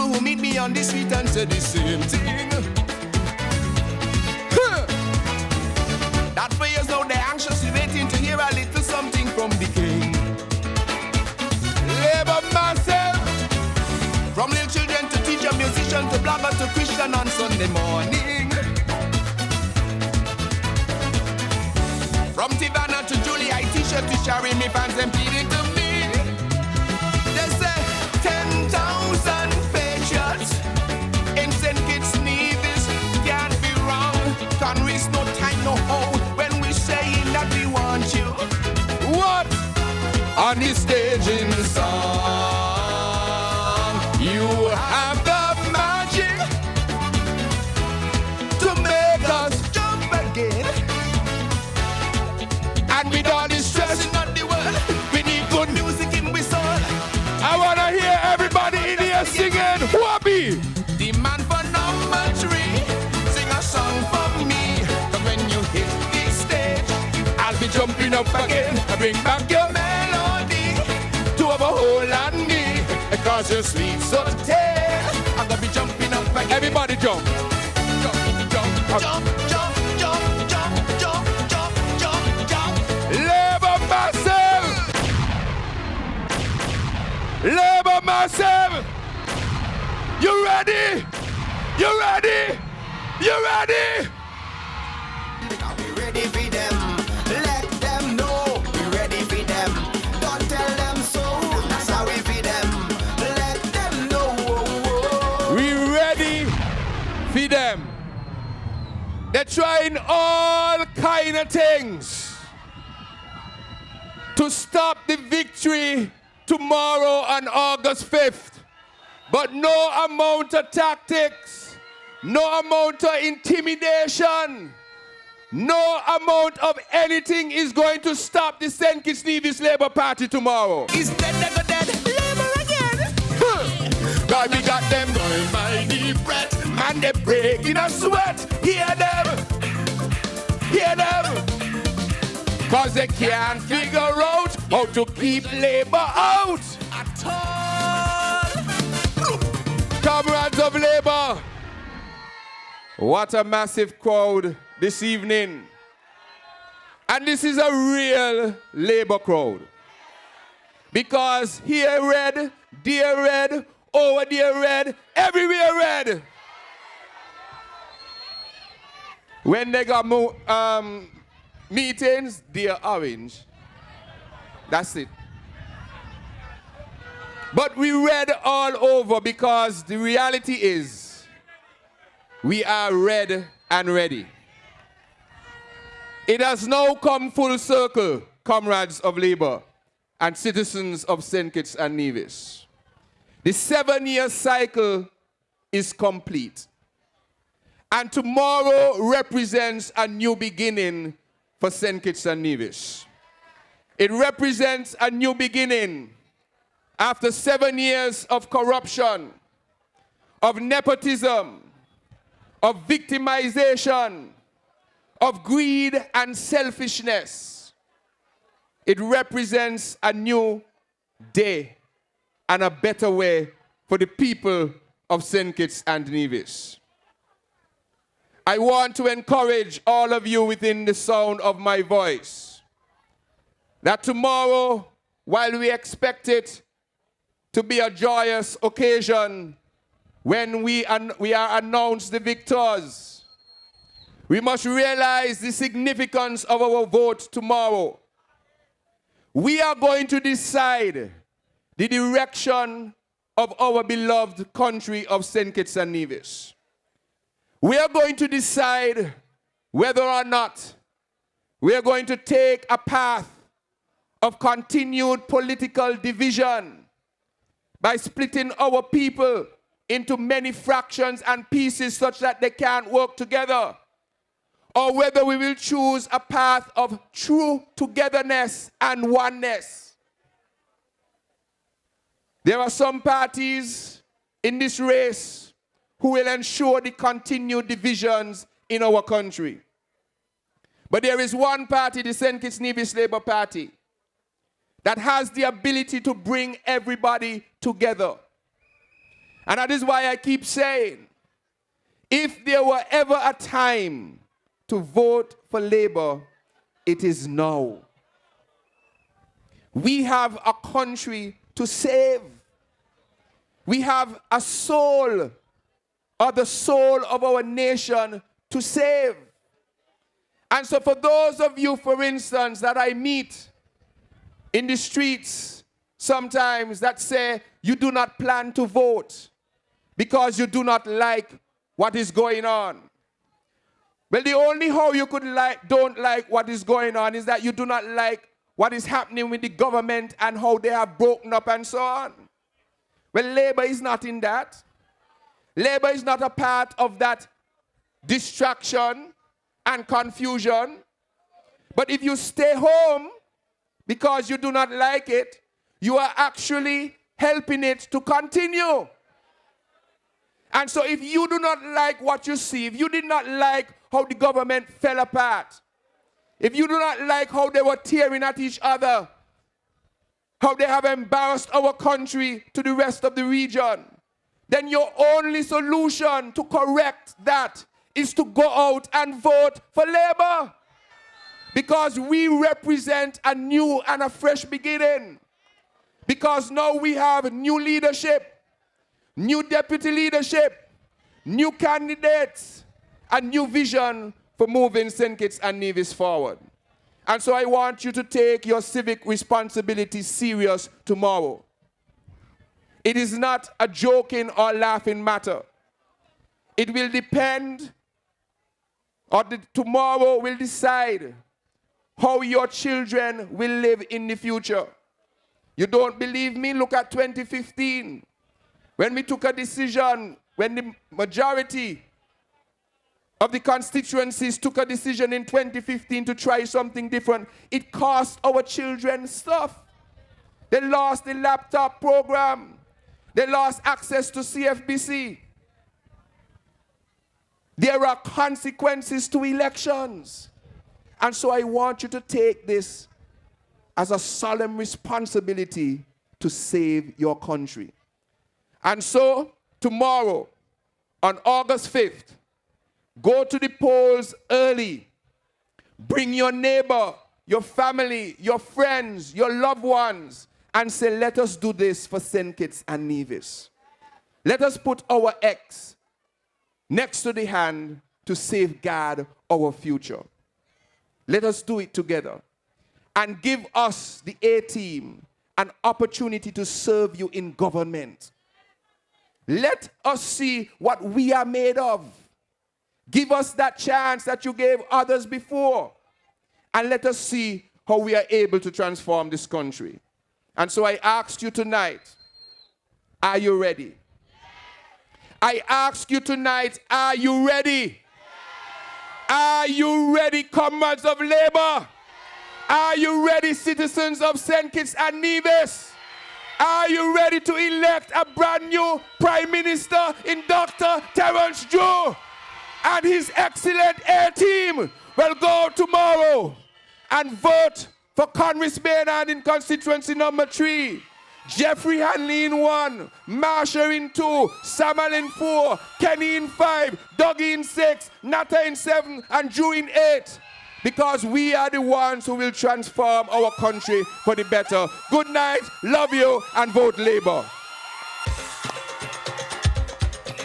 who meet me on the street and say the same thing. That for years now they're anxiously waiting to hear a little something from the king. Labor myself, from little children to teacher, musician to blogger to Christian on Sunday morning. From Tivana to Julie, I teacher to Sherry, me fans them pleading to me. They say 10,000 patriots in St. Kitts-Nevis can't be wrong. Konris, no time, no how, when we saying that we want you. What? On the stage in the song, you have the magic to make us jump again. And with all this stressing on the world, we need good music in we soul. I wanna hear everybody in here singing Whoppi. The man for number 3, sing a song for me. Cause when you hit the stage, I'll be jumping up again. I bring back your melody to have a hold on me. Because you're sweet so tell, I'm gonna be jumping up again. Everybody jump. Jump, jump, jump, jump. Labor myself! You ready? You ready? You ready? Are we ready for them? Let them know we ready for them. Don't tell them so. That's how we feed them. Let them know. We ready for them. They're trying all kind of things to stop the victory tomorrow on August 5th. But no amount of tactics, no amount of intimidation, no amount of anything is going to stop the St. Kitts-Nevis Labour Party tomorrow. Is dead, they go dead, Labour again. God, we got them going by the breath, and they breaking a sweat. Hear them, hear them. Cause they can't figure out how to keep Labour out at all. Comrades of Labour, what a massive crowd this evening. And this is a real Labour crowd. Because here red, there red, over there red, everywhere red. When they got meetings, they are orange. That's it. But we red all over because the reality is we are red and ready. It has now come full circle, comrades of Labour and citizens of St. Kitts and Nevis. The 7-year cycle is complete. And tomorrow represents a new beginning for St. Kitts and Nevis. It represents a new beginning after 7 years of corruption, of nepotism, of victimization, of greed and selfishness. It represents a new day and a better way for the people of St. Kitts and Nevis. I want to encourage all of you within the sound of my voice that tomorrow, while we expect it to be a joyous occasion when we are announced the victors, we must realize the significance of our vote tomorrow. We are going to decide the direction of our beloved country of St. Kitts and Nevis. We are going to decide whether or not we are going to take a path of continued political division by splitting our people into many fractions and pieces such that they can't work together, or whether we will choose a path of true togetherness and oneness. There are some parties in this race who will ensure the continued divisions in our country. But there is one party, the St. Kitts-Nevis Labour Party, that has the ability to bring everybody together. And that is why I keep saying, if there were ever a time to vote for Labour, it is now. We have a country to save. We have a soul, or the soul of our nation to save. And so for those of you, for instance, that I meet in the streets sometimes that say you do not plan to vote because you do not like what is going on. Well, the only how you could don't like what is going on is that you do not like what is happening with the government and how they have broken up and so on. Well, Labour is not in that. Labour is not a part of that distraction and confusion. But if you stay home because you do not like it, you are actually helping it to continue. And so if you do not like what you see, if you did not like how the government fell apart, if you do not like how they were tearing at each other, how they have embarrassed our country to the rest of the region, then your only solution to correct that is to go out and vote for Labour. Because we represent a new and a fresh beginning. Because now we have new leadership, new deputy leadership, new candidates, a new vision for moving St. Kitts and Nevis forward. And so I want you to take your civic responsibility serious tomorrow. It is not a joking or laughing matter. It will depend, or tomorrow will decide how your children will live in the future. You don't believe me? Look at 2015. When we took a decision, when the majority of the constituencies took a decision in 2015 to try something different, it cost our children stuff. They lost the laptop program. They lost access to CFBC. There are consequences to elections. And so I want you to take this as a solemn responsibility to save your country. And so tomorrow, on August 5th, go to the polls early. Bring your neighbor, your family, your friends, your loved ones, and say, let us do this for St. Kitts and Nevis. Let us put our X next to the hand to safeguard our future. Let us do it together. And give us, the A-team, an opportunity to serve you in government. Let us see what we are made of. Give us that chance that you gave others before. And let us see how we are able to transform this country. And so I ask you tonight, are you ready? I ask you tonight, are you ready? Are you ready, comrades of Labour? Are you ready, citizens of St. Kitts and Nevis? Are you ready to elect a brand new Prime Minister in Dr. Terence Joe and his excellent A-team? Well, go tomorrow and vote for Konris Maynard in constituency number 3. Jeffrey Hanley in 1, Marsha in 2, Samuel in 4, Kenny in 5, Dougie in 6, Nata in 7, and Drew in 8. Because we are the ones who will transform our country for the better. Good night, love you, and vote Labour.